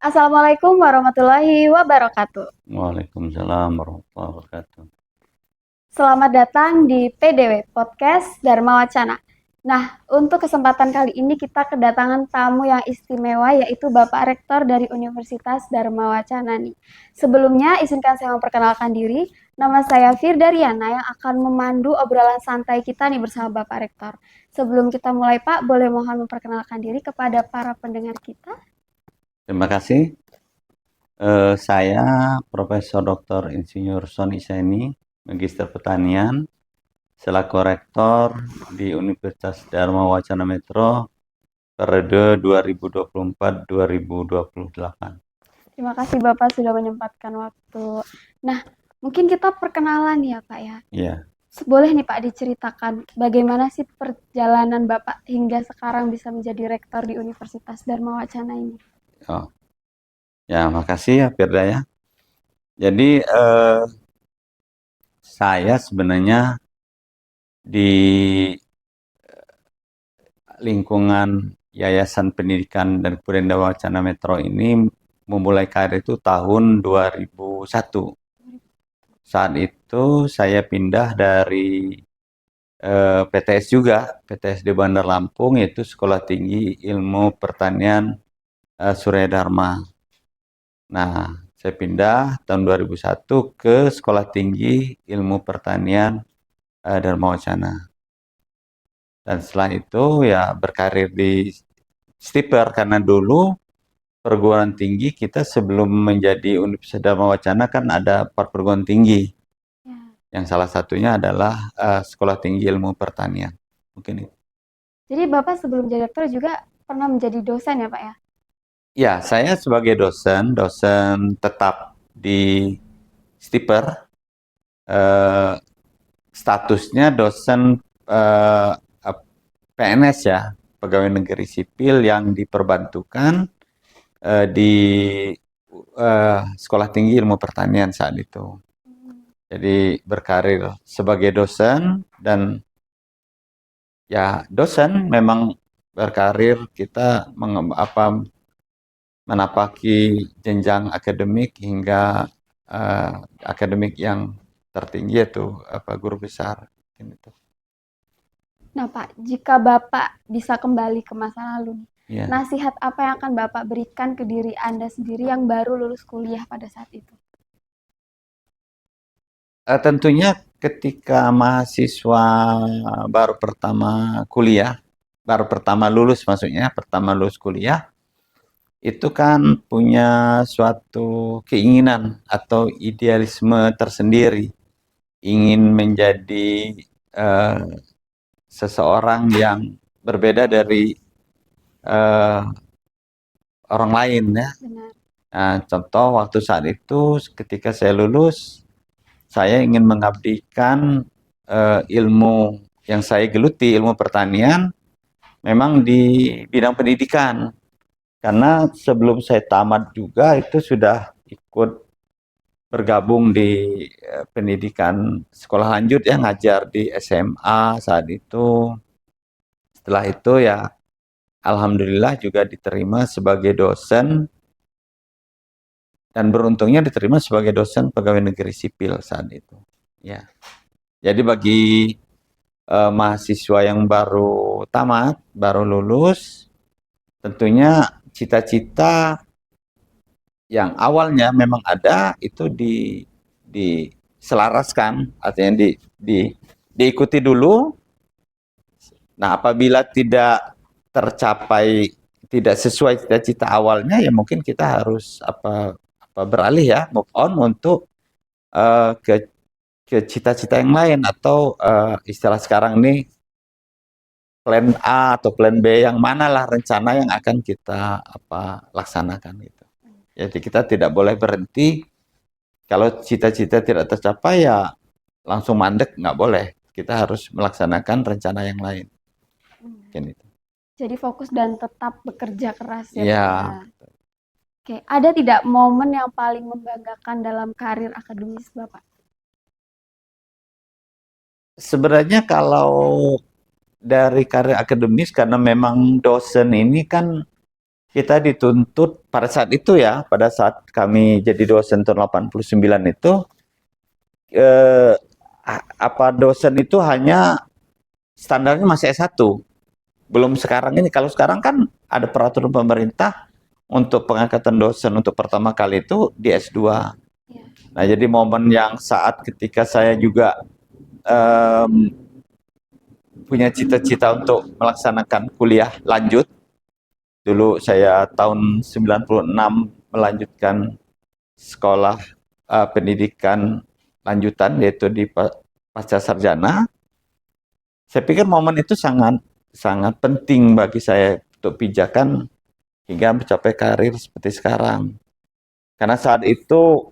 Assalamualaikum warahmatullahi wabarakatuh. Waalaikumsalam warahmatullahi wabarakatuh. Selamat datang di PDW Podcast Dharma Wacana. Nah, untuk kesempatan kali ini kita kedatangan tamu yang istimewa yaitu Bapak Rektor dari Universitas Dharma Wacana nih. Sebelumnya izinkan saya memperkenalkan diri. Nama saya Firdariana yang akan memandu obrolan santai kita nih bersama Bapak Rektor. Sebelum kita mulai Pak, boleh mohon memperkenalkan diri kepada para pendengar kita? Terima kasih. Saya Profesor Dr. Insinyur Soni Seni, Magister Pertanian, selaku Rektor di Universitas Dharma Wacana Metro periode 2024-2028. Terima kasih Bapak sudah menyempatkan waktu. Nah, mungkin kita perkenalan ya Pak ya. Ya, Boleh nih Pak diceritakan bagaimana sih perjalanan Bapak hingga sekarang bisa menjadi rektor di Universitas Dharma Wacana ini? oh, ya, makasih ya Firda ya. Jadi saya sebenarnya di lingkungan Yayasan Pendidikan dan Kebudayaan Wacana Metro ini memulai karir itu tahun 2001. Saat itu saya pindah dari PTS juga, PTS di Bandar Lampung, yaitu Sekolah Tinggi Ilmu Pertanian Surya Dharma. Nah, saya pindah tahun 2001 ke Sekolah Tinggi Ilmu Pertanian Dharma Wacana. Dan setelah itu ya berkarir di Stiper, karena dulu perguruan tinggi kita sebelum menjadi Universitas Dharma Wacana kan ada 4 perguruan tinggi. Ya. Yang salah satunya adalah Sekolah Tinggi Ilmu Pertanian. Mungkin itu. Jadi Bapak sebelum jadi rektor juga pernah menjadi dosen ya Pak ya? Ya, saya sebagai dosen tetap di Stiper, eh, statusnya dosen PNS ya, pegawai negeri sipil yang diperbantukan di Sekolah Tinggi Ilmu Pertanian saat itu. Jadi berkarir sebagai dosen, dan ya dosen memang berkarir kita menapaki jenjang akademik hingga akademik yang tertinggi, yaitu guru besar gitu. Nah Pak, jika Bapak bisa kembali ke masa lalu, Ya. nasihat apa yang akan Bapak berikan ke diri Anda sendiri yang baru lulus kuliah pada saat itu? Tentunya ketika mahasiswa baru pertama kuliah, baru pertama lulus maksudnya, pertama lulus kuliah, itu kan punya suatu keinginan atau idealisme tersendiri, ingin menjadi eh, seseorang yang berbeda dari eh, orang lain ya. Benar. Nah, contoh waktu saat itu ketika saya lulus, saya ingin mengabdikan ilmu yang saya geluti, ilmu pertanian, memang di bidang pendidikan. Karena sebelum saya tamat juga itu sudah ikut bergabung di pendidikan sekolah lanjut ya, ngajar di SMA saat itu. Setelah itu ya alhamdulillah juga diterima sebagai dosen, dan beruntungnya diterima sebagai dosen pegawai negeri sipil saat itu. Ya. Jadi bagi mahasiswa yang baru tamat, baru lulus, tentunya cita-cita yang awalnya memang ada itu diselaraskan, artinya diikuti dulu. Nah, apabila tidak tercapai, tidak sesuai cita-cita awalnya, ya mungkin kita harus beralih ya, move on untuk ke cita-cita yang lain, atau istilah sekarang ini plan A atau plan B, yang manalah rencana yang akan kita laksanakan gitu. Jadi kita tidak boleh berhenti. Kalau cita-cita tidak tercapai ya langsung mandek, nggak boleh. Kita harus melaksanakan rencana yang lain. Mungkin itu. Jadi fokus dan tetap bekerja keras ya Pak ya. Ya, Oke, ada tidak momen yang paling membanggakan dalam karir akademis Bapak? sebenarnya kalau dari karir akademis, karena memang dosen ini kan kita dituntut pada saat itu ya, pada saat kami jadi dosen tahun 89 itu, eh, dosen itu hanya standarnya masih S1. Belum sekarang ini. Kalau sekarang kan ada peraturan pemerintah untuk pengangkatan dosen untuk pertama kali itu di S2. Ya. Nah, jadi momen yang saat ketika saya juga em, punya cita-cita untuk melaksanakan kuliah lanjut. Dulu saya tahun 96 melanjutkan sekolah pendidikan lanjutan yaitu di pasca sarjana. Saya pikir momen itu sangat sangat penting bagi saya untuk pijakan hingga mencapai karir seperti sekarang. Karena saat itu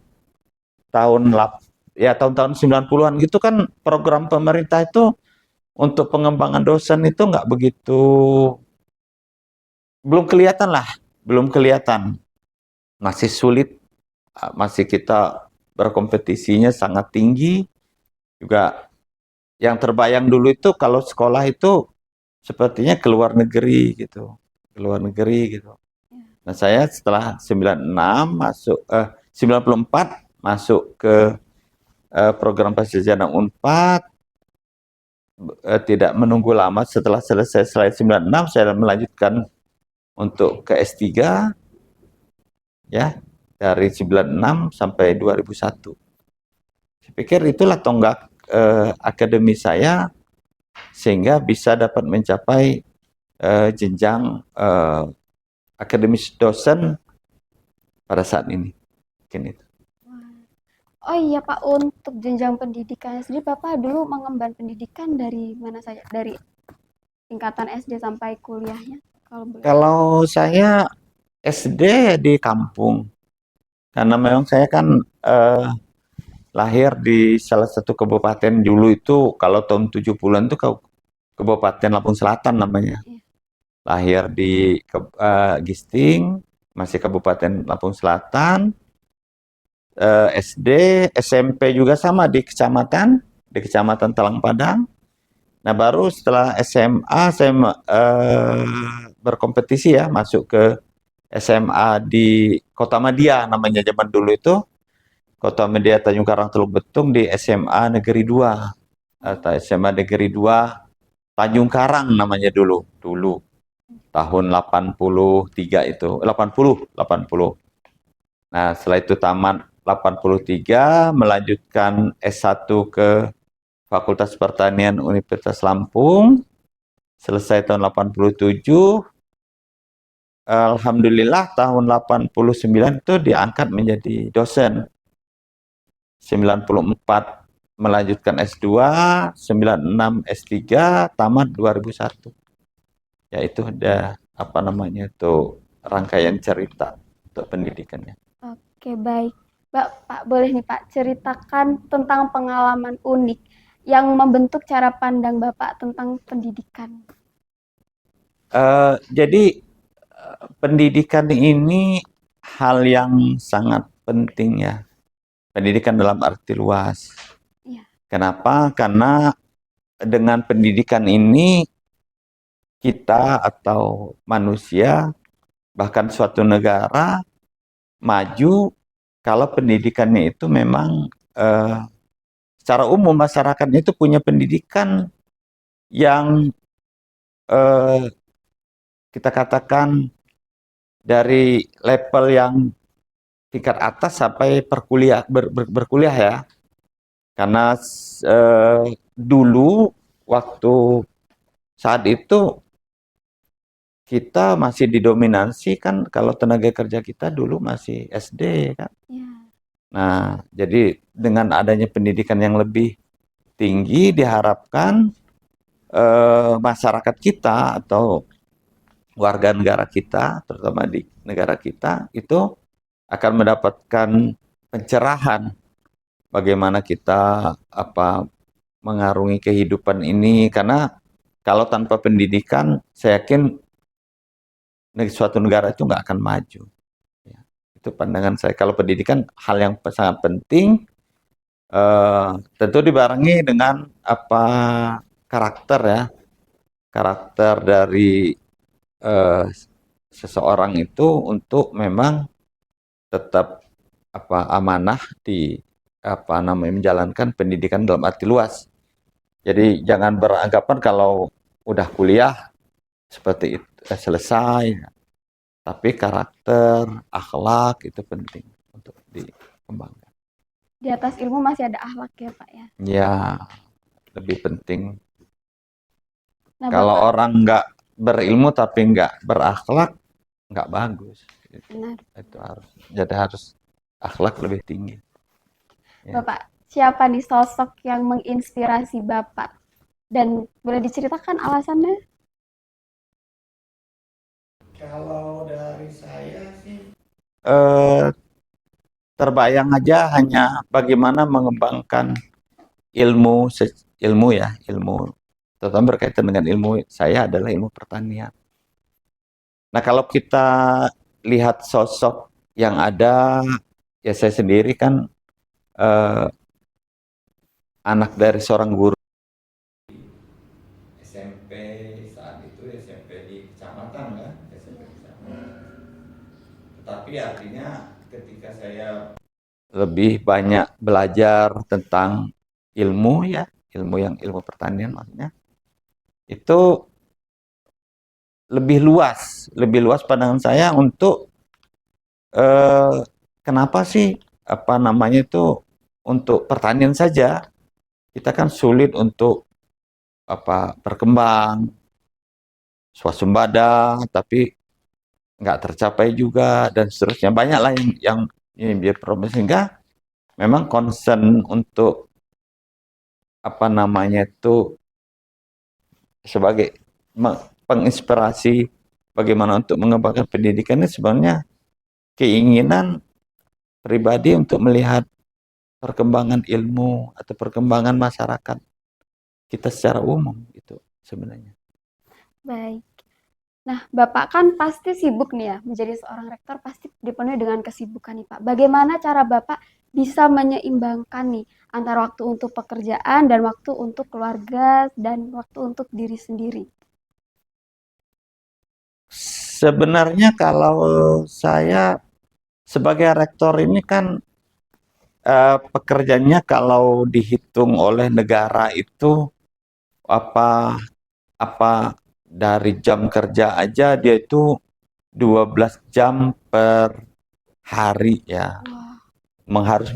tahun tahun-tahun 90-an gitu kan program pemerintah itu untuk pengembangan dosen itu nggak begitu, belum kelihatan lah, belum kelihatan. Masih sulit, masih kita berkompetisinya sangat tinggi. Juga yang terbayang dulu itu kalau sekolah itu sepertinya ke luar negeri gitu. Ke luar negeri gitu. Nah, saya setelah 96 masuk 94 masuk ke program pascasarjana Unpad, tidak menunggu lama setelah selesai selain 96 saya melanjutkan untuk ke S3 ya dari 96 sampai 2001. Saya pikir itulah tonggak akademi saya sehingga bisa dapat mencapai jenjang akademis dosen pada saat ini. Mungkin itu. Oh iya Pak, untuk jenjang pendidikannya sendiri, Bapak dulu mengemban pendidikan dari mana saja? Dari tingkatan SD sampai kuliahnya? Kalau boleh. Kalau saya SD di kampung, karena memang saya kan lahir di salah satu kabupaten dulu itu, kalau tahun 70-an itu Kabupaten Lampung Selatan namanya. Iya. Lahir di Gisting, masih Kabupaten Lampung Selatan. SD, SMP juga sama di Kecamatan Talang Padang. Nah, baru setelah SMA saya berkompetisi ya, masuk ke SMA di Kota Madia namanya zaman dulu itu. Kota Madia Tanjung Karang Teluk Betung di SMA Negeri 2 atau SMA Negeri 2 Tanjung Karang namanya dulu. Dulu tahun 83 itu, 80. Nah, setelah itu tamat 83 melanjutkan S1 ke Fakultas Pertanian Universitas Lampung. Selesai tahun 87. Alhamdulillah tahun 89 itu diangkat menjadi dosen. 94 melanjutkan S2, 96 S3, tamat 2001. Ya itu ada apa namanya itu rangkaian cerita untuk pendidikannya. Oke, baik. Pak, boleh nih Pak ceritakan tentang pengalaman unik yang membentuk cara pandang Bapak tentang pendidikan. Jadi pendidikan ini hal yang sangat penting ya. Pendidikan dalam arti luas. Iya. Kenapa? Karena dengan pendidikan ini kita atau manusia bahkan suatu negara maju kalau pendidikannya itu memang secara umum masyarakatnya itu punya pendidikan yang eh, kita katakan dari level yang tingkat atas sampai berkuliah ya. Karena dulu waktu saat itu kita masih didominasi kan kalau tenaga kerja kita dulu masih SD kan. Iya. Nah, jadi dengan adanya pendidikan yang lebih tinggi diharapkan masyarakat kita atau warga negara kita, terutama di negara kita itu akan mendapatkan pencerahan bagaimana kita mengarungi kehidupan ini, karena kalau tanpa pendidikan saya yakin suatu negara itu nggak akan maju. Ya, itu pandangan saya. Kalau pendidikan hal yang sangat penting, tentu dibarengi dengan karakter ya, karakter dari seseorang itu untuk memang tetap amanah di menjalankan pendidikan dalam arti luas. Jadi jangan beranggapan kalau udah kuliah seperti itu selesai. Tapi karakter, akhlak itu penting untuk dikembangkan. Di atas ilmu masih ada akhlak ya Pak ya. Ya, lebih penting. Nah Kalau Bapak, orang nggak berilmu tapi nggak berakhlak, nggak bagus. benar. Itu harus akhlak lebih tinggi. Ya. Bapak, siapa nih sosok yang menginspirasi Bapak? Dan boleh diceritakan alasannya? Kalau dari saya sih eh, terbayang aja hanya bagaimana mengembangkan ilmu ilmu terutama berkaitan dengan ilmu saya adalah ilmu pertanian. Nah, kalau kita lihat sosok yang ada, ya saya sendiri kan eh, anak dari seorang guru SMP saat itu, SMP di kecamatan kan, SMP kecamatan. Tetapi artinya ketika saya lebih banyak belajar tentang ilmu ya, ilmu pertanian maksudnya, itu lebih luas pandangan saya untuk eh, kenapa sih itu untuk pertanian saja kita kan sulit untuk berkembang swasembada tapi nggak tercapai juga dan seterusnya banyak lah yang ini biar problem sehingga memang concern untuk itu sebagai penginspirasi bagaimana untuk mengembangkan pendidikan ini sebenarnya keinginan pribadi untuk melihat perkembangan ilmu atau perkembangan masyarakat kita secara umum itu sebenarnya. Baik. Nah, Bapak kan pasti sibuk nih ya, menjadi seorang rektor pasti dipenuhi dengan kesibukan nih Pak. Bagaimana cara Bapak bisa menyeimbangkan nih antara waktu untuk pekerjaan dan waktu untuk keluarga dan waktu untuk diri sendiri? Sebenarnya kalau saya sebagai rektor ini kan pekerjaannya kalau dihitung oleh negara itu apa apa dari jam kerja aja dia itu 12 jam per hari ya. Wah, Harus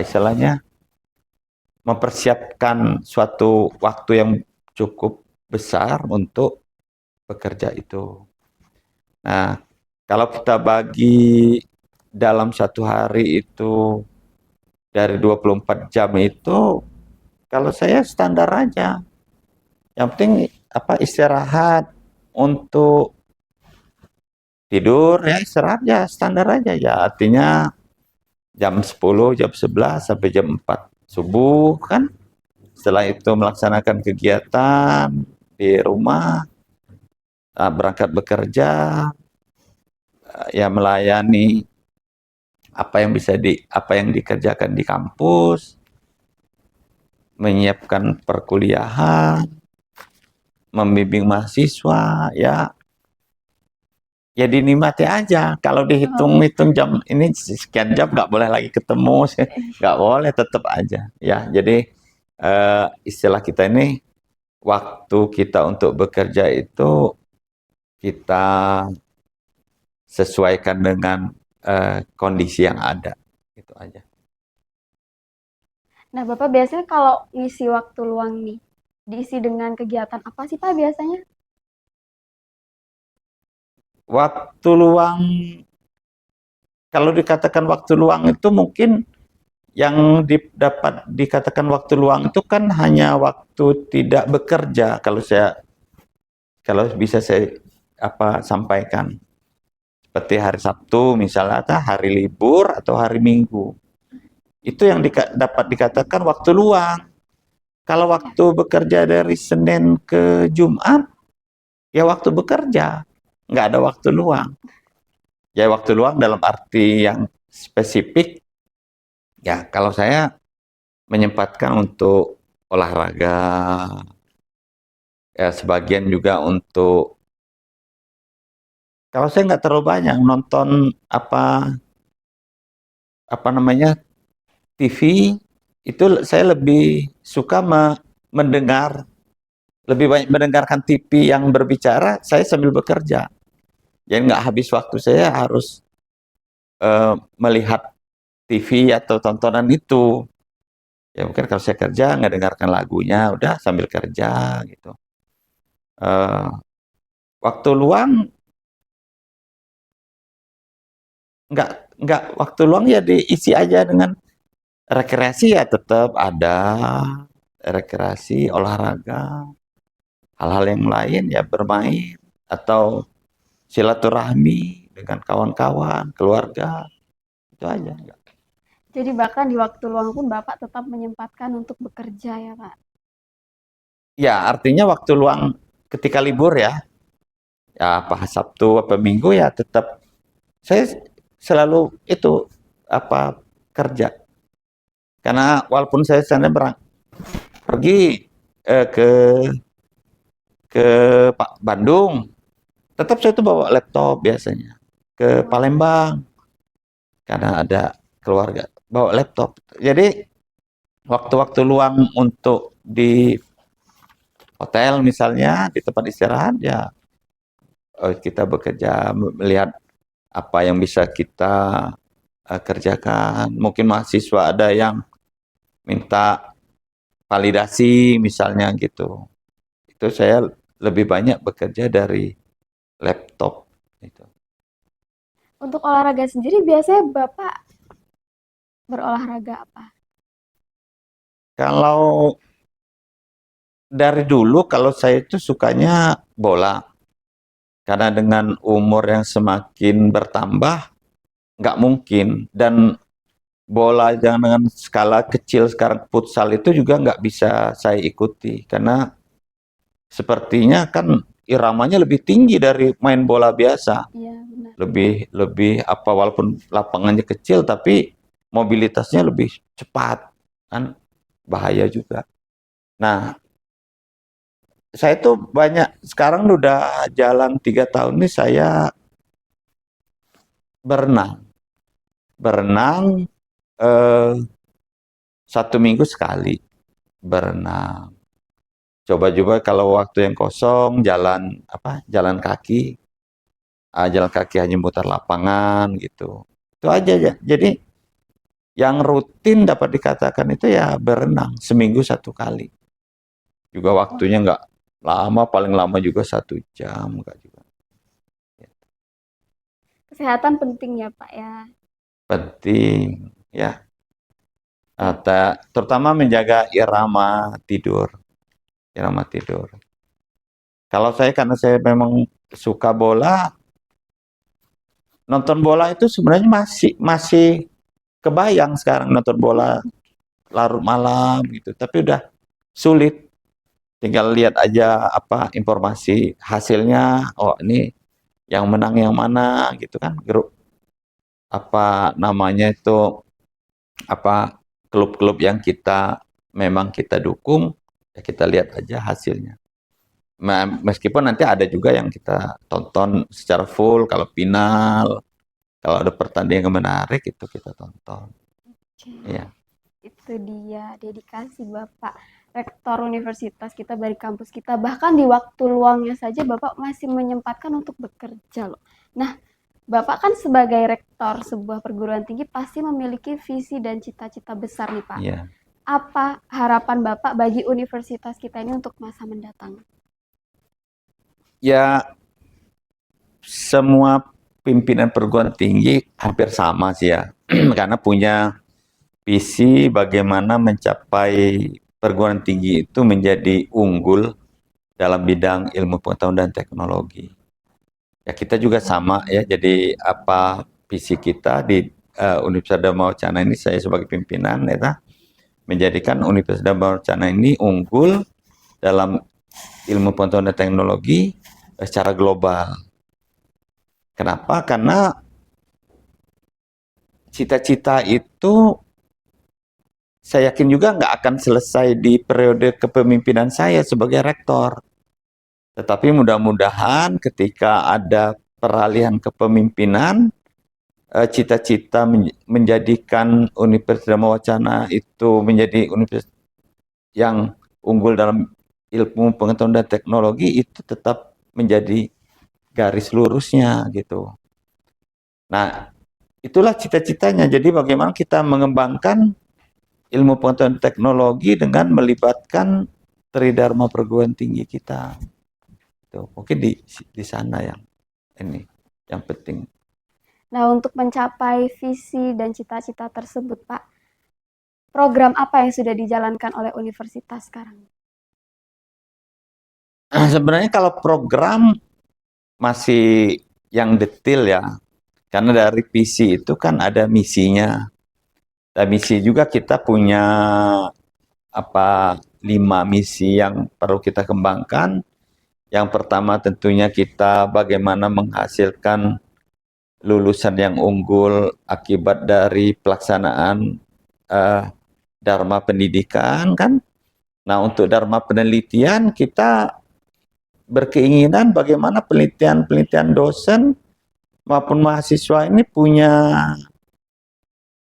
istilahnya mempersiapkan suatu waktu yang cukup besar untuk bekerja itu. Nah, kalau kita bagi dalam satu hari itu dari 24 jam itu, kalau saya standar aja. Yang penting istirahat untuk tidur ya istirahat ya standar aja ya. Artinya jam 10, jam 11 sampai jam 4 subuh kan. Setelah itu melaksanakan kegiatan di rumah, berangkat bekerja, ya melayani apa yang dikerjakan di kampus, menyiapkan perkuliahan, membimbing mahasiswa, ya dinikmati aja. Kalau dihitung-hitung jam ini sekian jam nggak boleh lagi ketemu, nggak boleh tetap aja. Ya, jadi istilah kita ini waktu kita untuk bekerja itu kita sesuaikan dengan kondisi yang ada. Itu aja. nah Bapak biasanya kalau ngisi waktu luang nih, diisi dengan kegiatan apa sih Pak biasanya? Waktu luang, kalau dikatakan waktu luang itu mungkin yang dapat dikatakan waktu luang itu kan hanya waktu tidak bekerja kalau bisa saya sampaikan seperti hari Sabtu misalnya atau hari libur atau hari Minggu itu yang dapat dikatakan waktu luang. Kalau waktu bekerja dari Senin ke Jumat ya waktu bekerja, nggak ada waktu luang. Ya waktu luang dalam arti yang spesifik ya kalau saya menyempatkan untuk olahraga, ya sebagian juga untuk Kalau saya nggak terlalu banyak nonton apa namanya TV, itu saya lebih suka mendengar, lebih banyak mendengarkan TV yang berbicara, saya sambil bekerja. Jadi nggak habis waktu saya harus melihat TV atau tontonan itu. Ya mungkin kalau saya kerja nggak dengarkan lagunya, udah sambil kerja gitu. Eh, waktu luang nggak nggak waktu luang ya diisi aja dengan rekreasi, ya tetap ada rekreasi, olahraga, hal-hal yang lain ya bermain atau silaturahmi dengan kawan-kawan, keluarga, itu aja. Jadi bahkan di waktu luang pun Bapak tetap menyempatkan untuk bekerja ya, Pak? Ya, artinya waktu luang ketika libur ya apa Sabtu apa Minggu ya tetap saya selalu itu apa kerja. Karena walaupun saya sana pergi ke Bandung, tetap saya itu bawa laptop biasanya ke Palembang karena ada keluarga bawa laptop. Jadi waktu-waktu luang untuk di hotel misalnya di tempat istirahat ya kita bekerja melihat apa yang bisa kita kerjakan. Mungkin mahasiswa ada yang minta validasi misalnya gitu. Itu saya lebih banyak bekerja dari laptop gitu. Untuk olahraga sendiri biasanya Bapak berolahraga apa? Kalau dari dulu kalau saya itu sukanya bola. Karena dengan umur yang semakin bertambah, nggak mungkin. Dan bola yang dengan skala kecil sekarang futsal itu juga nggak bisa saya ikuti. Karena sepertinya kan iramanya lebih tinggi dari main bola biasa. Iya, benar. Lebih lebih apa walaupun lapangannya kecil tapi mobilitasnya lebih cepat kan bahaya juga. Nah, saya tuh banyak sekarang udah jalan 3 tahun nih saya berenang. Berenang eh, 1 minggu sekali berenang. Coba-coba kalau waktu yang kosong jalan kaki, jalan kaki hanya mutar lapangan gitu. Itu aja ya. Jadi yang rutin dapat dikatakan itu ya berenang 1 minggu 1 kali. Juga waktunya nggak lama, paling lama juga 1 jam, nggak juga. Kesehatan penting ya, Pak ya. Penting ya. Terutama menjaga irama tidur, irama tidur. Kalau saya karena saya memang suka bola, nonton bola itu sebenarnya masih kebayang sekarang nonton bola larut malam gitu, tapi udah sulit. Tinggal lihat aja apa informasi hasilnya. Oh ini yang menang yang mana gitu kan? Grup apa namanya itu apa klub-klub yang memang kita dukung ya kita lihat aja hasilnya. Meskipun nanti ada juga yang kita tonton secara full kalau final, kalau ada pertandingan yang menarik itu kita tonton. Oke. Ya. Itu dia dedikasi Bapak, rektor universitas kita dari kampus kita. Bahkan di waktu luangnya saja Bapak masih menyempatkan untuk bekerja loh. Nah, Bapak kan sebagai rektor sebuah perguruan tinggi pasti memiliki visi dan cita-cita besar nih Pak. Iya. Apa harapan Bapak bagi universitas kita ini untuk masa mendatang? Ya, semua pimpinan perguruan tinggi hampir sama sih ya. Karena punya visi bagaimana mencapai perguruan tinggi itu menjadi unggul dalam bidang ilmu pengetahuan dan teknologi. Ya kita juga sama ya. Jadi apa visi kita di Universitas Dharma Wacana ini saya sebagai pimpinan ya menjadikan Universitas Dharma Wacana ini unggul dalam ilmu pengetahuan dan teknologi secara global. Kenapa? Karena cita-cita itu saya yakin juga nggak akan selesai di periode kepemimpinan saya sebagai rektor. Tetapi mudah-mudahan ketika ada peralihan kepemimpinan, cita-cita menjadikan Universitas Dharma Wacana itu menjadi universitas yang unggul dalam ilmu pengetahuan dan teknologi itu tetap menjadi garis lurusnya gitu. Nah, itulah cita-citanya. Jadi bagaimana kita mengembangkan ilmu pengetahuan teknologi dengan melibatkan Tridharma perguruan tinggi kita. Tuh, mungkin di sana yang ini yang penting. Nah, untuk mencapai visi dan cita-cita tersebut, Pak, program apa yang sudah dijalankan oleh universitas sekarang? Sebenarnya kalau program masih yang detail ya, karena dari visi itu kan ada misinya. Dan misi juga kita punya 5 misi yang perlu kita kembangkan. Yang pertama tentunya kita bagaimana menghasilkan lulusan yang unggul akibat dari pelaksanaan Dharma pendidikan kan. Nah, untuk Dharma penelitian kita berkeinginan bagaimana penelitian dosen maupun mahasiswa ini punya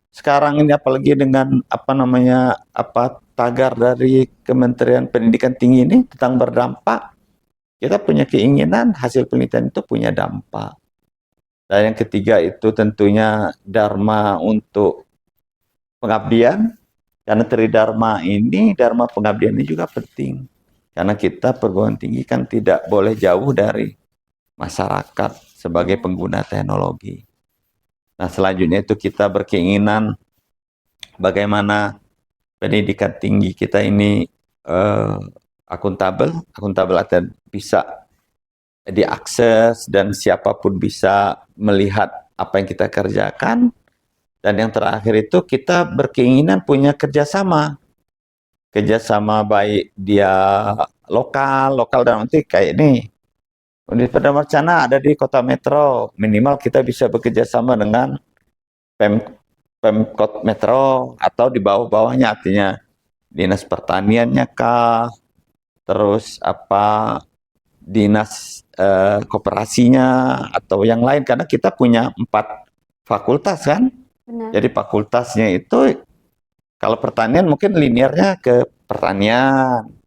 sekarang ini apalagi dengan tagar dari Kementerian Pendidikan Tinggi ini tentang berdampak, kita punya keinginan hasil penelitian itu punya dampak. Dan yang ketiga itu tentunya Dharma untuk pengabdian, karena Tridharma ini, Dharma pengabdian ini juga penting. Karena kita perguruan tinggi kan tidak boleh jauh dari masyarakat sebagai pengguna teknologi. Nah, selanjutnya itu kita berkeinginan bagaimana pendidikan tinggi kita ini akuntabel atau bisa diakses dan siapapun bisa melihat apa yang kita kerjakan. Dan yang terakhir itu kita berkeinginan punya kerjasama baik dia lokal dan nanti kayak ini Universitas Dharma Wacana ada di kota metro, minimal kita bisa bekerja sama dengan Pemkot Metro atau di bawah-bawahnya, artinya dinas pertaniannya kah, terus dinas koperasinya atau yang lain, karena kita punya 4 fakultas kan. Benar. Jadi fakultasnya itu kalau pertanian mungkin linearnya ke pertanian.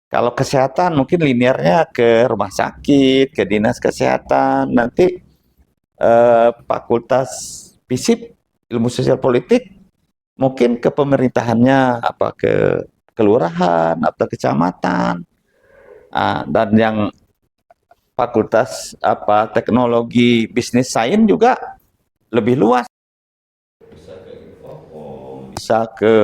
Kalau kesehatan mungkin linearnya ke rumah sakit, ke dinas kesehatan. Nanti fakultas FISIP, ilmu sosial politik, mungkin ke pemerintahannya, ke kelurahan atau kecamatan. Dan yang fakultas teknologi bisnis sains juga lebih luas. Bisa ke Infocom, bisa ke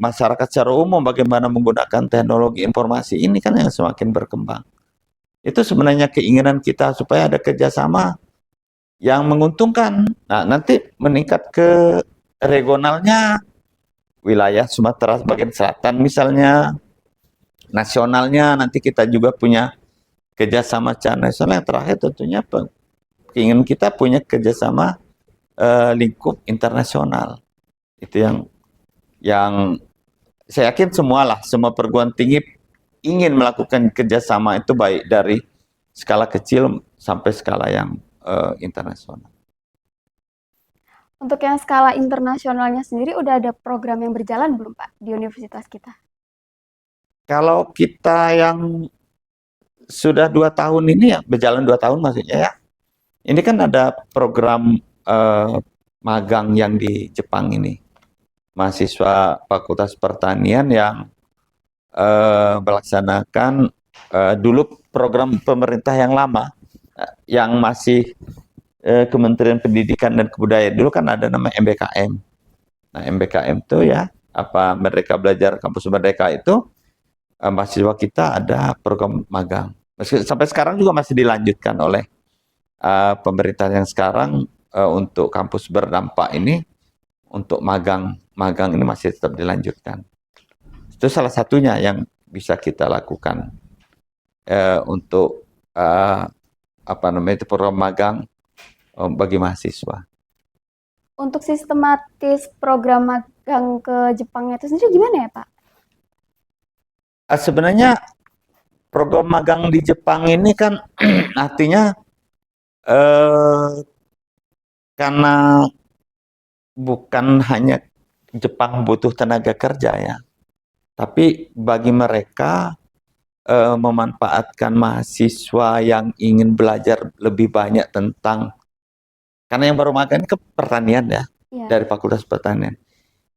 masyarakat secara umum bagaimana menggunakan teknologi informasi ini kan yang semakin berkembang. Itu sebenarnya keinginan kita supaya ada kerjasama yang menguntungkan. Nah, nanti meningkat ke regionalnya, wilayah Sumatera bagian selatan misalnya, nasionalnya nanti kita juga punya kerjasama secara nasional. Yang terakhir tentunya keinginan kita punya kerjasama lingkup internasional. Itu yang saya yakin semua perguruan tinggi ingin melakukan kerjasama itu baik dari skala kecil sampai skala yang internasional. Untuk yang skala internasionalnya sendiri udah ada program yang berjalan belum, Pak, di universitas kita? Kalau kita yang sudah 2 tahun ini ya, berjalan 2 tahun maksudnya ya, ini kan ada program magang yang di Jepang ini. Mahasiswa Fakultas Pertanian yang melaksanakan dulu program pemerintah yang lama, yang masih Kementerian Pendidikan dan Kebudayaan. Dulu kan ada nama MBKM. Nah, MBKM itu ya, Merdeka Belajar Kampus Merdeka itu, mahasiswa kita ada program magang. Sampai sekarang juga masih dilanjutkan oleh pemerintah yang sekarang untuk kampus berdampak ini, untuk magang ini masih tetap dilanjutkan. Itu salah satunya yang bisa kita lakukan untuk program magang bagi mahasiswa. Untuk sistematis program magang ke Jepangnya itu sendiri gimana ya, Pak? Sebenarnya program magang di Jepang ini kan artinya Eh, karena bukan hanya Jepang butuh tenaga kerja ya, tapi bagi mereka memanfaatkan mahasiswa yang ingin belajar lebih banyak tentang, karena yang baru magang ke pertanian ya, Iya. dari Fakultas Pertanian.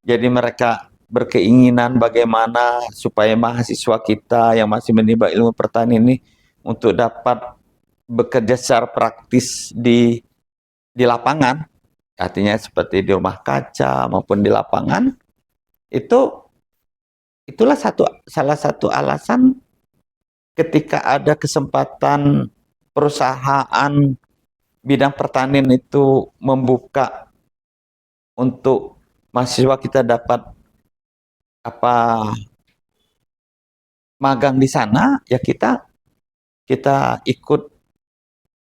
Jadi mereka berkeinginan bagaimana supaya mahasiswa kita yang masih menimba ilmu pertanian ini untuk dapat bekerja secara praktis di lapangan, artinya seperti di rumah kaca maupun di lapangan, itu itulah salah satu alasan ketika ada kesempatan perusahaan bidang pertanian itu membuka untuk mahasiswa kita dapat apa magang di sana, ya kita kita ikut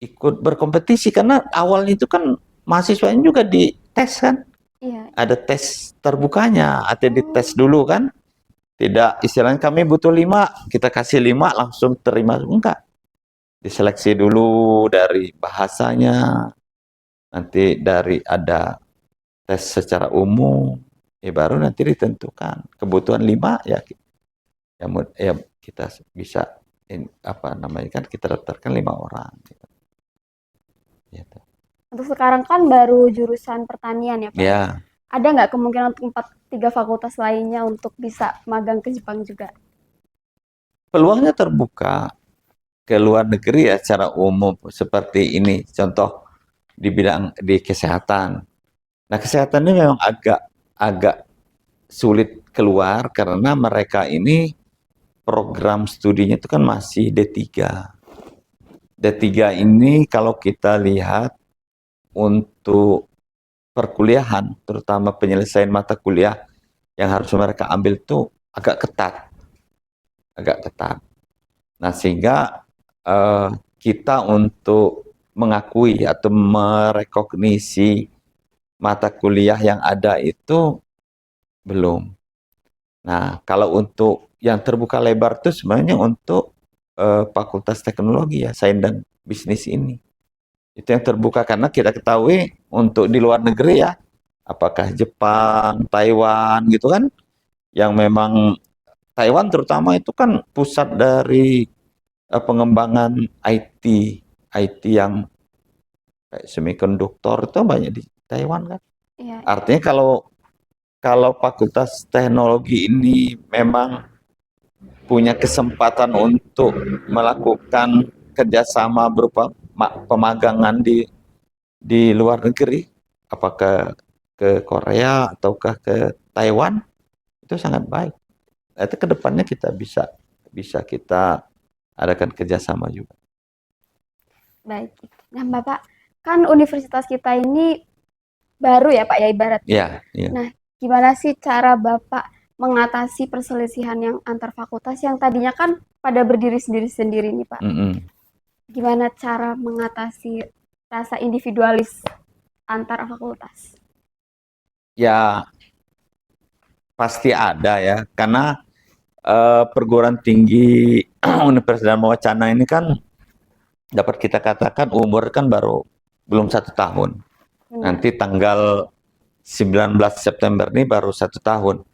ikut berkompetisi, karena awalnya itu kan mahasiswanya juga dites kan, Iya. ada tes terbukanya atau Oh, dites dulu kan, tidak istilahnya kami butuh 5 kita kasih 5 langsung terima, enggak, diseleksi dulu dari bahasanya, nanti dari ada tes secara umum, ya baru nanti ditentukan kebutuhan 5 ya, ya kita bisa apa namanya kan, kita daftarkan 5 orang gitu. untuk sekarang kan baru jurusan pertanian ya Pak ya. Ya, Ada nggak kemungkinan untuk 3 fakultas lainnya untuk bisa magang ke Jepang juga? peluangnya terbuka ke luar negeri ya secara umum seperti ini. Contoh di bidang di kesehatan. Nah, kesehatan ini memang agak agak sulit keluar karena mereka ini program studinya itu kan masih D3. D3 ini kalau kita lihat untuk perkuliahan, terutama penyelesaian mata kuliah yang harus mereka ambil itu agak ketat, agak ketat. Nah, sehingga eh, kita untuk mengakui atau merekognisi mata kuliah yang ada itu belum. Nah, kalau untuk yang terbuka lebar itu sebenarnya untuk Fakultas Teknologi ya, Sains dan Bisnis ini. Itu yang terbuka karena kita ketahui untuk di luar negeri ya, apakah Jepang, Taiwan gitu kan, yang memang Taiwan terutama itu kan pusat dari pengembangan IT, IT yang kayak semikonduktor itu banyak di Taiwan kan. Iya, iya. Artinya kalau kalau Fakultas Teknologi ini memang punya kesempatan untuk melakukan kerjasama berupa pemagangan di luar negeri, apakah ke Korea ataukah ke Taiwan, itu sangat baik. Itu kedepannya kita bisa bisa kita adakan kerjasama juga. Baik. Nah, Bapak, kan universitas kita ini baru ya Pak ya ibaratnya. Ya, ya. Nah, gimana sih cara Bapak mengatasi perselisihan yang antar fakultas yang tadinya kan pada berdiri sendiri-sendiri nih Pak? Mm-mm. Gimana cara mengatasi rasa individualis antar fakultas? Ya pasti ada ya, karena perguruan tinggi Universitas Dharma Wacana ini kan dapat kita katakan umur kan baru belum 1 tahun. Benar. Nanti tanggal 19 September ini baru 1 tahun.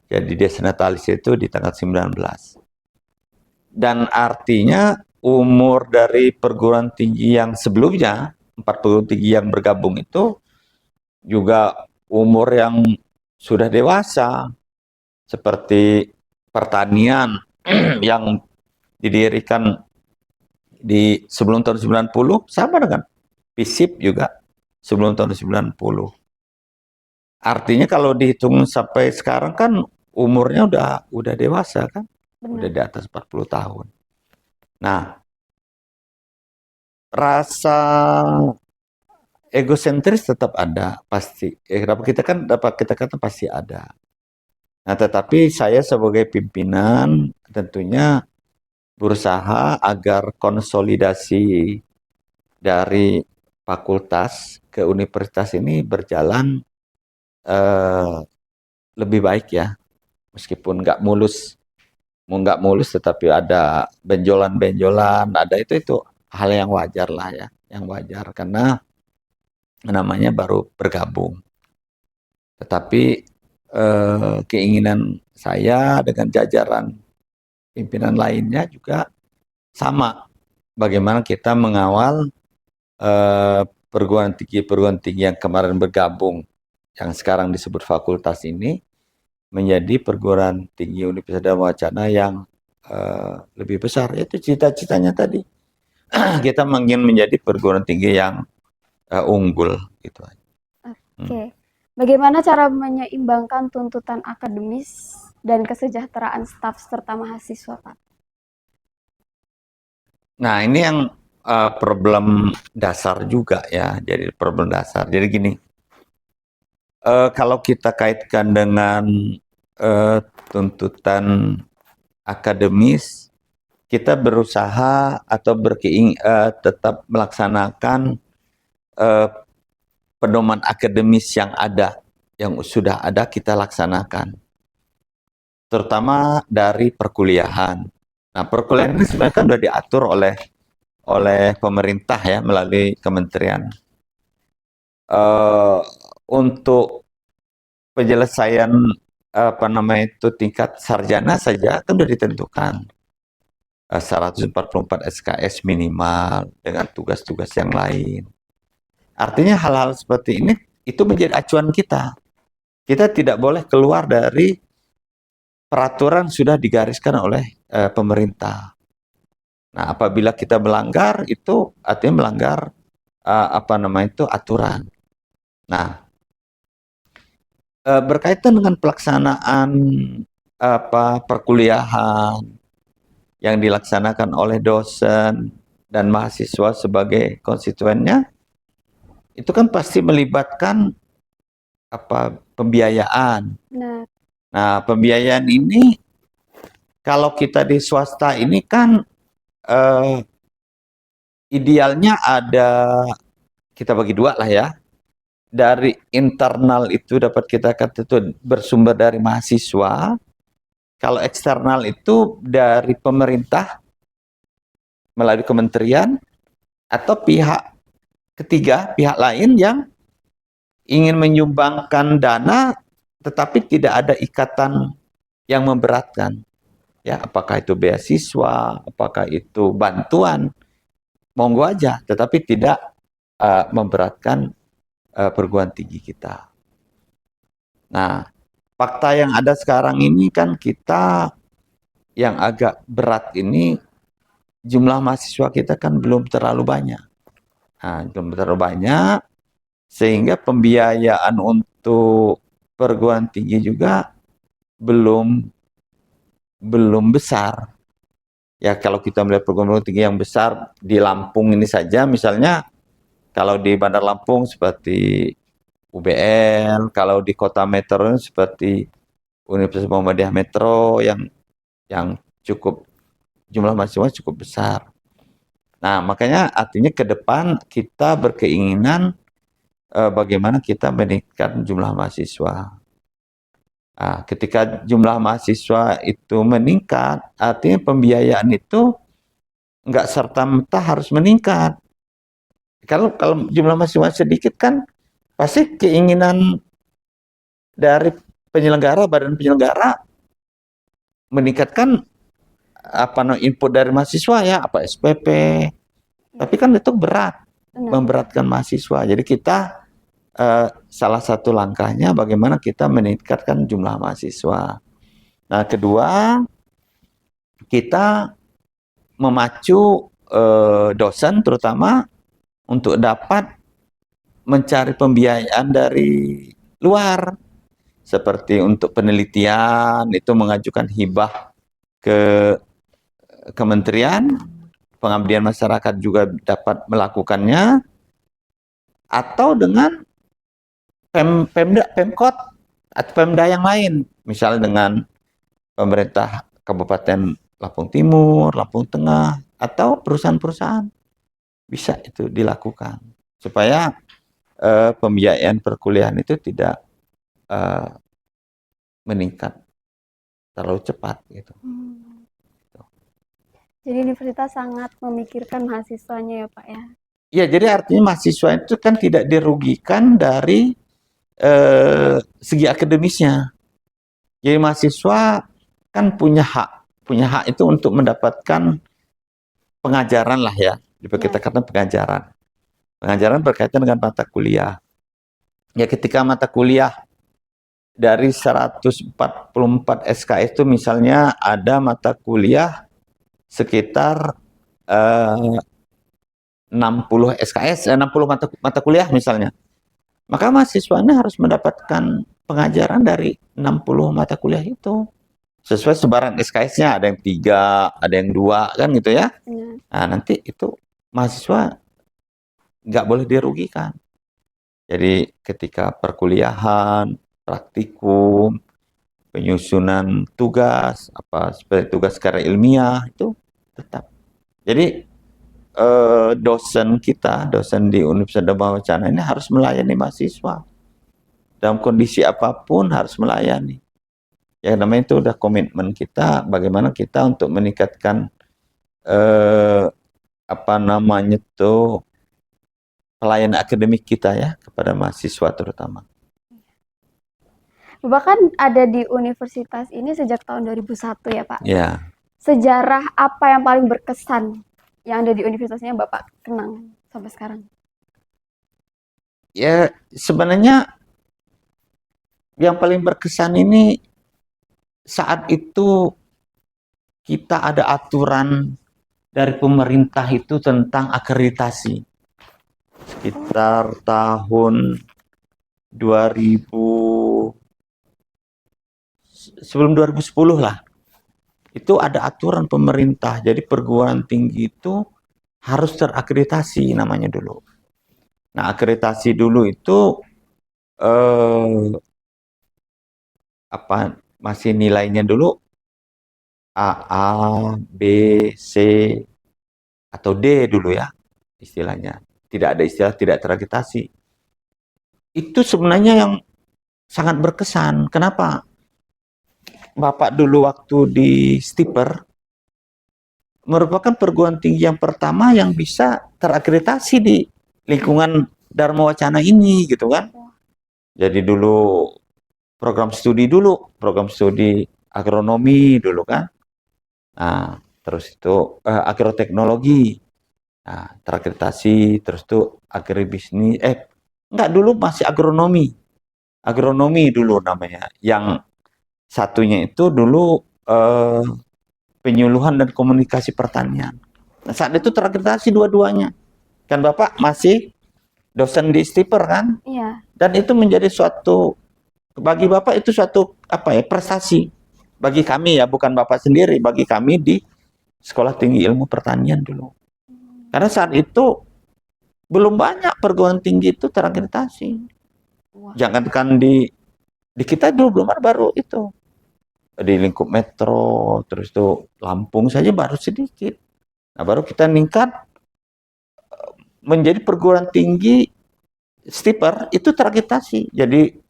Jadi dia natalis itu di tanggal 19. Dan artinya umur dari perguruan tinggi yang sebelumnya, 4 perguruan tinggi yang bergabung itu juga umur yang sudah dewasa. Seperti pertanian yang didirikan di sebelum tahun 90 sama dengan FISIP juga sebelum tahun 90. Artinya kalau dihitung sampai sekarang kan umurnya udah dewasa kan, udah Benar. di atas 40 tahun. Nah, rasa egosentris tetap ada pasti. Kenapa kita kan dapat kita kata pasti ada. Nah, tetapi saya sebagai pimpinan tentunya berusaha agar konsolidasi dari fakultas ke universitas ini berjalan eh, lebih baik ya, meskipun nggak mulus tetapi ada benjolan-benjolan, ada itu hal yang wajar lah ya, yang wajar karena namanya baru bergabung. Tetapi keinginan saya dengan jajaran pimpinan lainnya juga sama. Bagaimana kita mengawal perguruan tinggi yang kemarin bergabung, yang sekarang disebut fakultas ini, menjadi perguruan tinggi Universitas Dharma Wacana yang lebih besar. Itu cita-citanya tadi. Kita ingin menjadi perguruan tinggi yang unggul gitu. Oke. Bagaimana cara menyeimbangkan tuntutan akademis dan kesejahteraan staf serta mahasiswa, Pak? Nah, ini yang problem dasar juga ya. Jadi problem dasar. Jadi gini, kalau kita kaitkan dengan tuntutan akademis, kita berusaha atau tetap melaksanakan pedoman akademis yang ada, yang sudah ada kita laksanakan, terutama dari perkuliahan. Nah, perkuliahan ini sebenarnya kan sudah diatur oleh pemerintah ya melalui kementerian. Untuk penyelesaian tingkat sarjana saja kan sudah ditentukan 144 SKS minimal dengan tugas-tugas yang lain. Artinya hal-hal seperti ini itu menjadi acuan kita. Kita tidak boleh keluar dari peraturan sudah digariskan oleh pemerintah. Nah, apabila kita melanggar itu artinya melanggar aturan. Nah, berkaitan dengan pelaksanaan perkuliahan yang dilaksanakan oleh dosen dan mahasiswa sebagai konstituennya, itu kan pasti melibatkan pembiayaan. Nah, pembiayaan ini kalau kita di swasta ini kan idealnya ada, kita bagi dua lah ya. Dari internal itu dapat kita kata itu bersumber dari mahasiswa. Kalau eksternal itu dari pemerintah melalui kementerian atau pihak ketiga, pihak lain yang ingin menyumbangkan dana tetapi tidak ada ikatan yang memberatkan. Ya, apakah itu beasiswa, apakah itu bantuan, monggo aja, tetapi tidak memberatkan perguruan tinggi kita. Nah, fakta yang ada sekarang ini kan kita yang agak berat ini, jumlah mahasiswa kita kan belum terlalu banyak. Nah, belum terlalu banyak, sehingga pembiayaan untuk perguruan tinggi juga belum besar. Ya, kalau kita melihat perguruan tinggi yang besar di Lampung ini saja, misalnya kalau di Bandar Lampung seperti UBL, kalau di kota metro seperti Universitas Muhammadiyah Metro yang cukup jumlah mahasiswa cukup besar. Nah, makanya artinya ke depan kita berkeinginan bagaimana kita meningkatkan jumlah mahasiswa. Nah, ketika jumlah mahasiswa itu meningkat, artinya pembiayaan itu nggak serta-merta harus meningkat. Kalau jumlah mahasiswa sedikit kan pasti keinginan dari penyelenggara, badan penyelenggara meningkatkan input dari mahasiswa ya, SPP. Tapi kan itu berat, memberatkan mahasiswa. Jadi kita salah satu langkahnya bagaimana kita meningkatkan jumlah mahasiswa. Nah, kedua, kita memacu dosen terutama untuk dapat mencari pembiayaan dari luar. Seperti untuk penelitian, itu mengajukan hibah ke kementerian, pengabdian masyarakat juga dapat melakukannya, atau dengan Pemkot atau Pemda yang lain, misalnya dengan pemerintah Kabupaten Lampung Timur, Lampung Tengah, atau perusahaan-perusahaan, bisa itu dilakukan supaya pembiayaan perkuliahan itu tidak meningkat terlalu cepat gitu. Jadi universitas sangat memikirkan mahasiswanya ya Pak ya. Ya, jadi artinya mahasiswa itu kan tidak dirugikan dari segi akademisnya. Jadi mahasiswa kan punya hak itu untuk mendapatkan pengajaran lah ya. Kita katakan pengajaran. Pengajaran berkaitan dengan mata kuliah. Ya, ketika mata kuliah dari 144 SKS itu misalnya ada mata kuliah sekitar 60 SKS, 60 mata kuliah misalnya. Maka mahasiswanya harus mendapatkan pengajaran dari 60 mata kuliah itu. Sesuai sebaran SKS-nya, ada yang 3, ada yang 2, kan gitu ya. Nah, nanti itu mahasiswa nggak boleh dirugikan. Jadi ketika perkuliahan, praktikum, penyusunan tugas, seperti tugas secara ilmiah, itu tetap. Jadi dosen di Universitas Dharma Wacana ini harus melayani mahasiswa. Dalam kondisi apapun harus melayani. Ya, namanya itu udah komitmen kita, bagaimana kita untuk meningkatkan pelayanan akademik kita ya kepada mahasiswa terutama. Bapak kan ada di universitas ini sejak tahun 2001 ya Pak? Ya. Sejarah apa yang paling berkesan yang ada di universitasnya Bapak kenang sampai sekarang? Ya, sebenarnya yang paling berkesan ini saat itu kita ada aturan dari pemerintah itu tentang akreditasi. Sekitar tahun 2000, sebelum 2010 lah. Itu ada aturan pemerintah. Jadi perguruan tinggi itu harus terakreditasi namanya dulu. Nah, akreditasi dulu itu masih nilainya dulu AA, B, C, atau D dulu ya istilahnya. Tidak ada istilah tidak terakreditasi. Itu sebenarnya yang sangat berkesan. Kenapa? Bapak dulu waktu di Stiper merupakan perguruan tinggi yang pertama yang bisa terakreditasi di lingkungan Dharma Wacana ini gitu kan. Jadi dulu program studi agronomi dulu kan. Nah, terus itu agroteknologi. Nah, terakreditasi, terus itu agribisnis, enggak, dulu masih agronomi. Agronomi dulu namanya. Yang satunya itu dulu penyuluhan dan komunikasi pertanian. Nah, saat itu terakreditasi dua-duanya. Kan Bapak masih dosen di Stiper kan? Iya. Dan itu menjadi suatu, bagi Bapak itu suatu prestasi. Bagi kami ya, bukan Bapak sendiri, bagi kami di Sekolah Tinggi Ilmu Pertanian dulu. Karena saat itu belum banyak perguruan tinggi itu terakreditasi. Jangankan di kita dulu belum ada, baru itu. Di lingkup metro, terus itu Lampung saja baru sedikit. Nah, baru kita meningkat menjadi perguruan tinggi Stiper itu terakreditasi. Jadi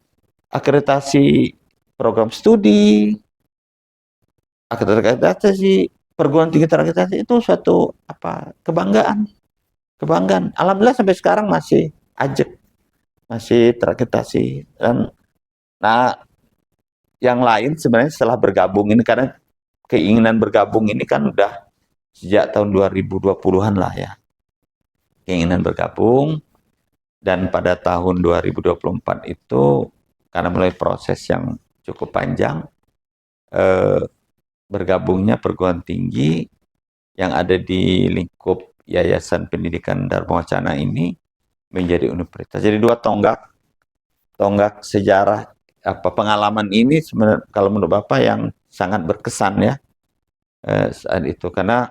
akreditasi program studi, akreditasi perguruan tinggi terakreditasi itu suatu kebanggaan. Alhamdulillah sampai sekarang masih ajek, masih terakreditasi. Dan nah, yang lain sebenarnya setelah bergabung ini, karena keinginan bergabung ini kan udah sejak tahun 2020-an lah ya. Keinginan bergabung, dan pada tahun 2024 itu karena mulai proses yang cukup panjang, bergabungnya perguruan tinggi yang ada di lingkup Yayasan Pendidikan Dharma Wacana ini menjadi universitas. Jadi dua tonggak sejarah pengalaman ini sebenarnya kalau menurut Bapak yang sangat berkesan ya saat itu, karena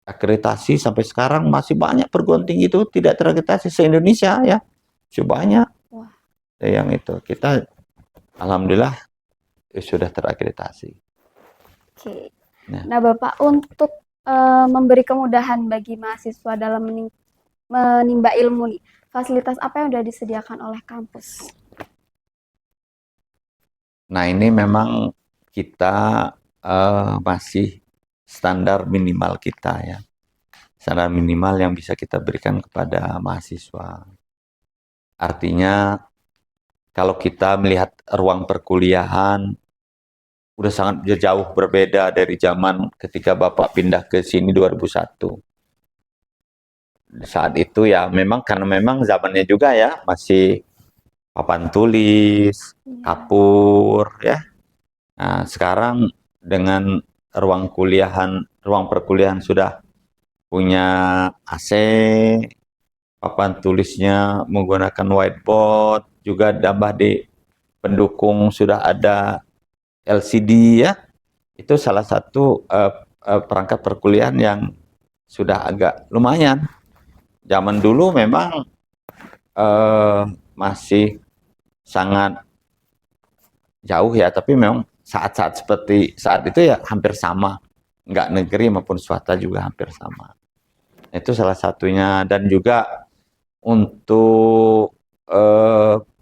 akreditasi sampai sekarang masih banyak perguruan tinggi itu tidak terakreditasi se-Indonesia ya, masih banyak. Wah. Yang itu kita alhamdulillah sudah terakreditasi. Oke. Nah Bapak, untuk memberi kemudahan bagi mahasiswa dalam menimba ilmu nih, fasilitas apa yang sudah disediakan oleh kampus? Nah, ini memang kita masih standar minimal kita ya. Standar minimal yang bisa kita berikan kepada mahasiswa. Artinya kalau kita melihat ruang perkuliahan udah sangat jauh berbeda dari zaman ketika Bapak pindah ke sini 2001. Saat itu ya memang karena memang zamannya juga ya masih papan tulis, kapur ya. Nah, sekarang dengan ruang perkuliahan sudah punya AC, papan tulisnya menggunakan whiteboard, juga tambah di pendukung sudah ada LCD ya. Itu salah satu perangkat perkuliahan yang sudah agak lumayan. Zaman dulu memang masih sangat jauh ya, tapi memang saat-saat seperti saat itu ya hampir sama. Nggak negeri maupun swasta juga hampir sama. Itu salah satunya. Dan juga untuk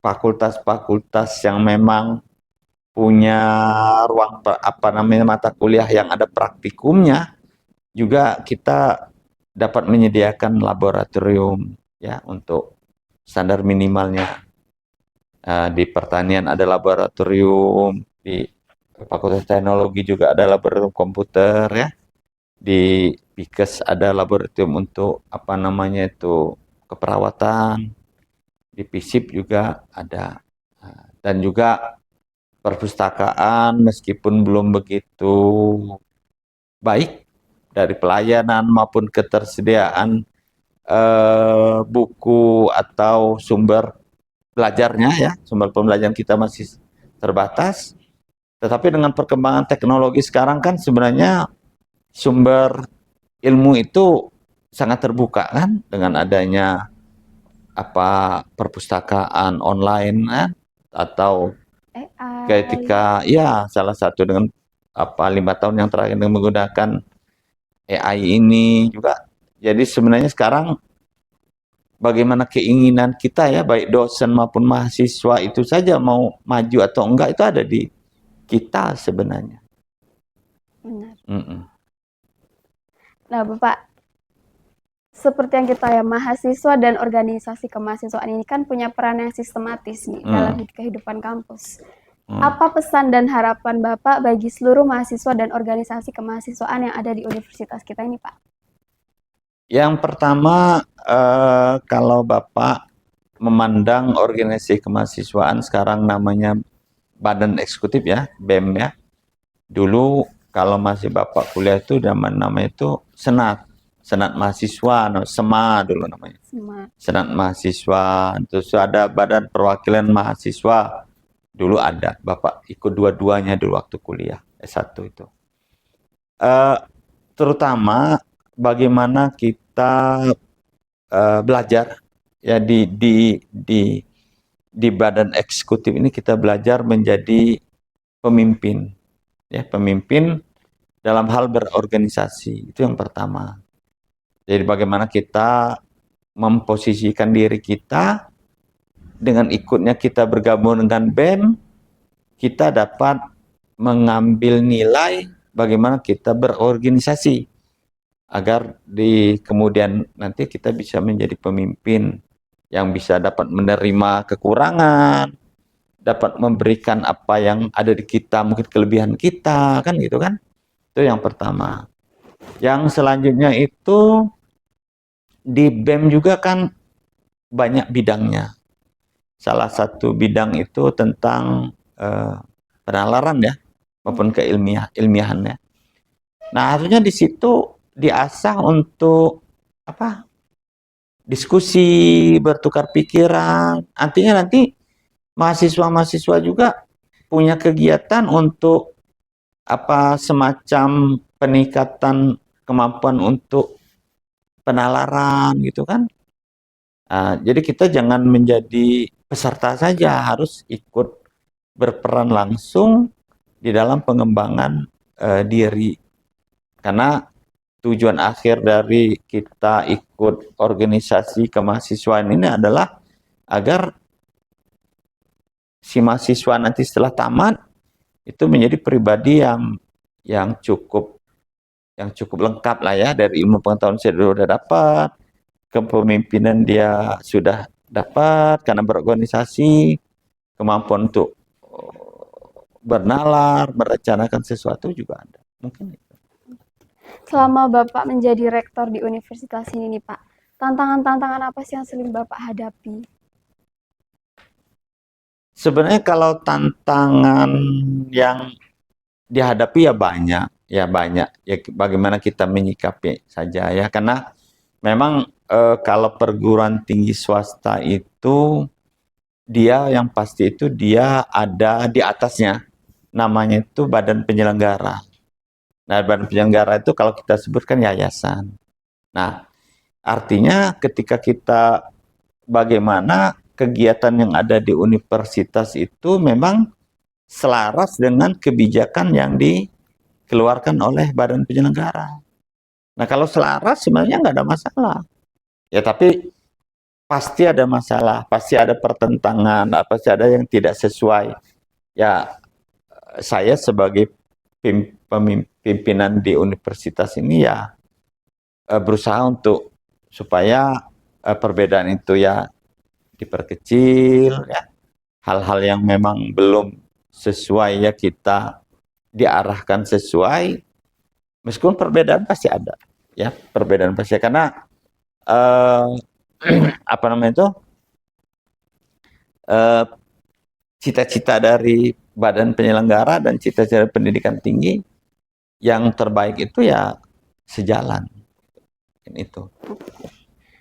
fakultas-fakultas yang memang punya ruang mata kuliah yang ada praktikumnya, juga kita dapat menyediakan laboratorium ya untuk standar minimalnya. Di pertanian ada laboratorium, di Fakultas Teknologi juga ada laboratorium komputer ya. Di PIKES ada laboratorium untuk keperawatan. Di FISIP juga ada. Dan juga perpustakaan meskipun belum begitu baik dari pelayanan maupun ketersediaan buku atau sumber belajarnya ya, sumber pembelajaran kita masih terbatas. Tetapi dengan perkembangan teknologi sekarang kan sebenarnya sumber ilmu itu sangat terbuka kan dengan adanya perpustakaan online kan, atau ketika ya salah satu dengan 5 tahun yang terakhir dengan menggunakan AI ini juga. Jadi sebenarnya sekarang bagaimana keinginan kita ya, baik dosen maupun mahasiswa itu saja mau maju atau enggak itu ada di kita sebenarnya. Benar. Nah, Bapak, seperti yang kita ya, mahasiswa dan organisasi kemahasiswaan ini kan punya peran yang sistematis nih dalam kehidupan kampus. Apa pesan dan harapan Bapak bagi seluruh mahasiswa dan organisasi kemahasiswaan yang ada di universitas kita ini, Pak? Yang pertama, kalau Bapak memandang organisasi kemahasiswaan sekarang namanya Badan Eksekutif ya, BEM ya. Dulu kalau masih Bapak kuliah itu namanya itu Senat Mahasiswa, SEMA dulu namanya. Senat Mahasiswa, terus ada Badan Perwakilan Mahasiswa. Dulu ada, Bapak ikut dua-duanya dulu waktu kuliah S1 itu. Terutama bagaimana kita belajar ya di Badan Eksekutif ini kita belajar menjadi pemimpin ya, pemimpin dalam hal berorganisasi. Itu yang pertama. Jadi bagaimana kita memposisikan diri kita dengan ikutnya kita bergabung dengan BEM, kita dapat mengambil nilai bagaimana kita berorganisasi agar di kemudian nanti kita bisa menjadi pemimpin yang bisa dapat menerima kekurangan, dapat memberikan apa yang ada di kita, mungkin kelebihan kita, kan gitu kan. Itu yang pertama. Yang selanjutnya itu di BEM juga kan banyak bidangnya. Salah satu bidang itu tentang penalaran ya, maupun keilmiahannya. Nah, harusnya di situ diasah untuk diskusi, bertukar pikiran. Artinya nanti mahasiswa-mahasiswa juga punya kegiatan untuk semacam peningkatan kemampuan untuk penalaran gitu kan. Jadi kita jangan menjadi peserta saja, harus ikut berperan langsung di dalam pengembangan diri. Karena tujuan akhir dari kita ikut organisasi kemahasiswaan ini adalah agar si mahasiswa nanti setelah tamat itu menjadi pribadi yang cukup yang cukup lengkap lah ya, dari ilmu pengetahuan saya sudah dapat, kepemimpinan dia sudah dapat karena berorganisasi, kemampuan untuk bernalar, merencanakan sesuatu juga ada. Mungkin itu. Selama Bapak menjadi rektor di universitas ini nih Pak, tantangan-tantangan apa sih yang sering Bapak hadapi? Sebenarnya kalau tantangan yang dihadapi ya banyak ya, bagaimana kita menyikapi saja ya, karena memang kalau perguruan tinggi swasta itu dia yang pasti itu dia ada di atasnya, namanya itu badan penyelenggara. Nah, badan penyelenggara itu kalau kita sebutkan yayasan. Nah, artinya ketika kita bagaimana kegiatan yang ada di universitas itu memang selaras dengan kebijakan yang dikeluarkan oleh badan penyelenggara. Nah, kalau selaras sebenarnya nggak ada masalah. Ya, tapi pasti ada masalah, pasti ada pertentangan, pasti ada yang tidak sesuai. Ya, saya sebagai pimpinan di universitas ini ya berusaha untuk supaya perbedaan itu ya diperkecil ya. Hal-hal yang memang belum sesuai ya kita diarahkan sesuai, meskipun perbedaan pasti ada ya, perbedaan pasti ada. Karena apa namanya itu cita-cita dari badan penyelenggara dan cita-cita pendidikan tinggi yang terbaik itu ya sejalan. Itu.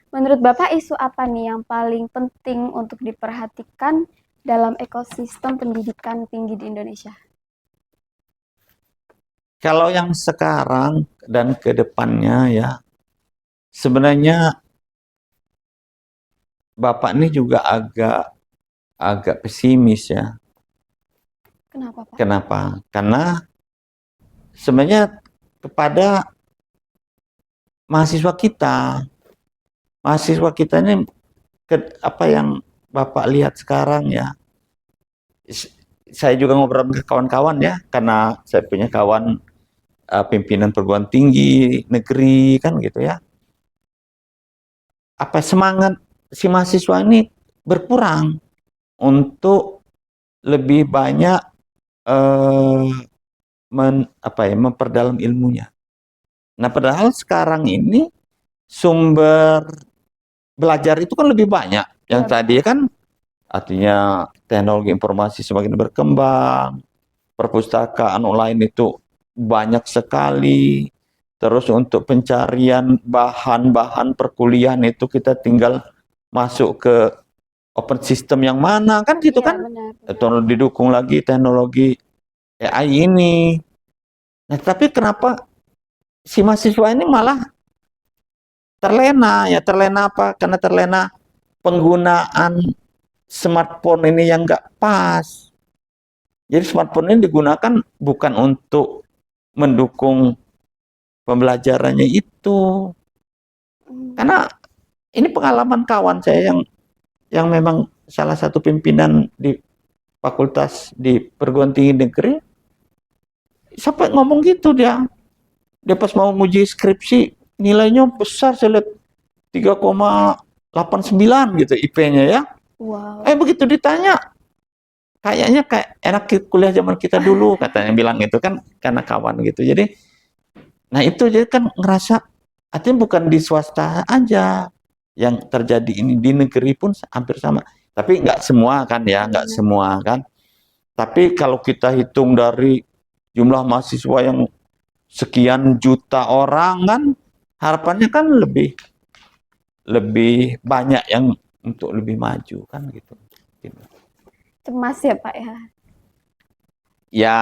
Menurut Bapak, isu apa nih yang paling penting untuk diperhatikan dalam ekosistem pendidikan tinggi di Indonesia? Kalau yang sekarang dan ke depannya ya, sebenarnya Bapak ini juga agak pesimis ya. Kenapa Pak? Kenapa? Karena sebenarnya kepada mahasiswa kita ini apa yang Bapak lihat sekarang ya. Saya juga ngobrol ke kawan-kawan ya, karena saya punya kawan pimpinan perguruan tinggi negeri kan gitu ya. Apa semangat si mahasiswa ini berkurang untuk lebih banyak memperdalam ilmunya. Nah, padahal sekarang ini sumber belajar itu kan lebih banyak. Yang tadi kan artinya teknologi informasi semakin berkembang, perpustakaan online itu banyak sekali. Terus untuk pencarian bahan-bahan perkuliahan itu kita tinggal masuk ke open system yang mana kan gitu kan. Benar. Atau didukung lagi teknologi AI ini. Nah, tapi kenapa si mahasiswa ini malah terlena? Ya terlena apa? Karena terlena penggunaan smartphone ini yang nggak pas. Jadi smartphone ini digunakan bukan untuk mendukung pembelajarannya itu. Karena ini pengalaman kawan saya yang memang salah satu pimpinan di fakultas di perguruan tinggi negeri, sampai ngomong gitu dia pas mau nguji skripsi nilainya besar, saya lihat 3,89 gitu IP-nya ya. Wow. Begitu ditanya, kayaknya kayak enak kuliah zaman kita dulu, katanya bilang gitu kan, karena kawan gitu. Jadi, nah itu jadi kan ngerasa, artinya bukan di swasta aja yang terjadi ini, di negeri pun hampir sama. Tapi nggak semua kan ya, nggak semua kan. Tapi kalau kita hitung dari jumlah mahasiswa yang sekian juta orang kan, harapannya kan lebih banyak yang untuk lebih maju kan gitu. Cemas ya Pak ya? Ya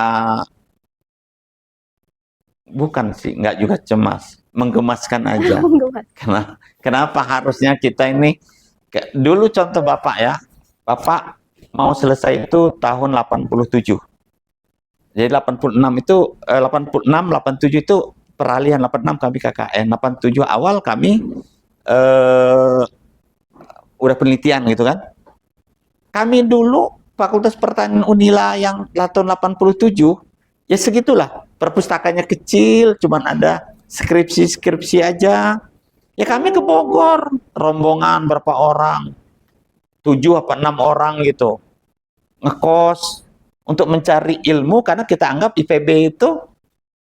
bukan sih, nggak juga cemas, menggemaskan aja. Kenapa harusnya kita ini, dulu contoh Bapak ya, Bapak mau selesai itu tahun 87. Jadi 86 itu 86 87 itu peralihan, 86 kami KKN, 87 awal kami udah penelitian gitu kan. Kami dulu Fakultas Pertanian Unila yang tahun 87 ya segitulah, perpustakaannya kecil, cuman ada skripsi aja. Ya kami ke Bogor, rombongan berapa orang, 7 apa 6 orang gitu, ngekos untuk mencari ilmu karena kita anggap IPB itu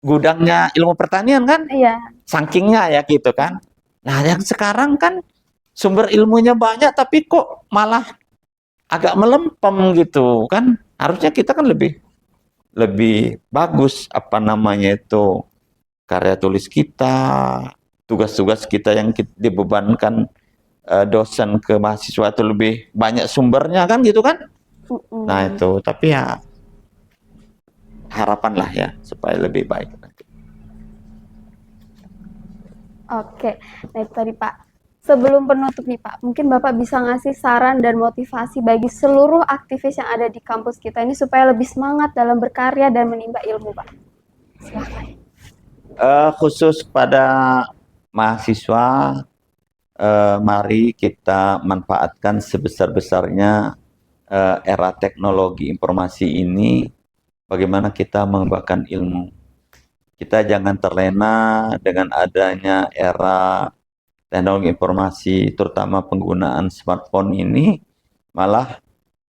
gudangnya ilmu pertanian kan, Iya. sakingnya ya gitu kan. Nah yang sekarang kan sumber ilmunya banyak tapi kok malah agak melempem gitu kan. Harusnya kita kan lebih lebih bagus apa namanya itu karya tulis kita, tugas-tugas kita yang dibebankan dosen ke mahasiswa itu lebih banyak sumbernya kan gitu kan. Nah itu, tapi ya harapan lah ya supaya lebih baik. Oke, nah itu tadi Pak. Sebelum penutup nih Pak, mungkin Bapak bisa ngasih saran dan motivasi bagi seluruh aktivis yang ada di kampus kita ini supaya lebih semangat dalam berkarya dan menimba ilmu Pak. Silahkan. Khusus pada mahasiswa, mari kita manfaatkan sebesar-besarnya era teknologi informasi ini, bagaimana kita mengembangkan ilmu. Kita jangan terlena dengan adanya era teknologi informasi, terutama penggunaan smartphone ini, malah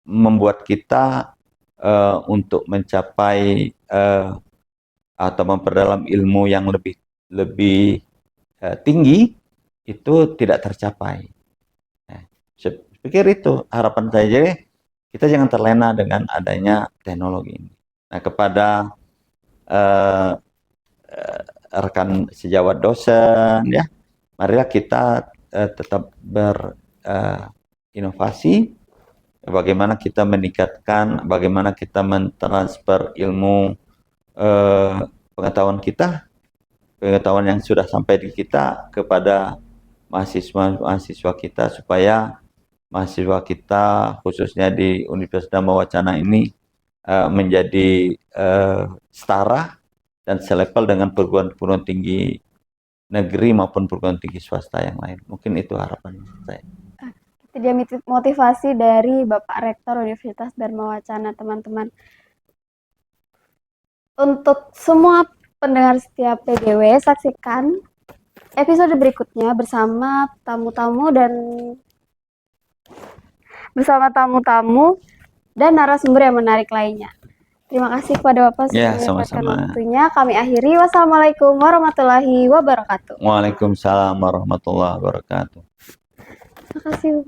membuat kita untuk mencapai atau memperdalam ilmu yang lebih tinggi itu tidak tercapai. Nah, saya pikir itu harapan saya. Jadi kita jangan terlena dengan adanya teknologi ini. Nah, kepada rekan sejawat dosen ya, marilah kita tetap berinovasi. Bagaimana kita meningkatkan, bagaimana kita mentransfer ilmu pengetahuan yang sudah sampai di kita kepada mahasiswa kita, supaya mahasiswa kita khususnya di Universitas Dharma Wacana ini menjadi setara dan selevel dengan perguruan tinggi negeri maupun perguruan tinggi swasta yang lain. Mungkin itu harapan saya. Itu dia motivasi dari Bapak Rektor Universitas Dharma Wacana, teman-teman. Untuk semua pendengar setiap PDW, saksikan episode berikutnya bersama tamu-tamu dan narasumber yang menarik lainnya. Terima kasih kepada Bapak sudah menyempatkan waktunya. Kami akhiri. Wassalamualaikum warahmatullahi wabarakatuh. Waalaikumsalam warahmatullahi wabarakatuh. Terima kasih.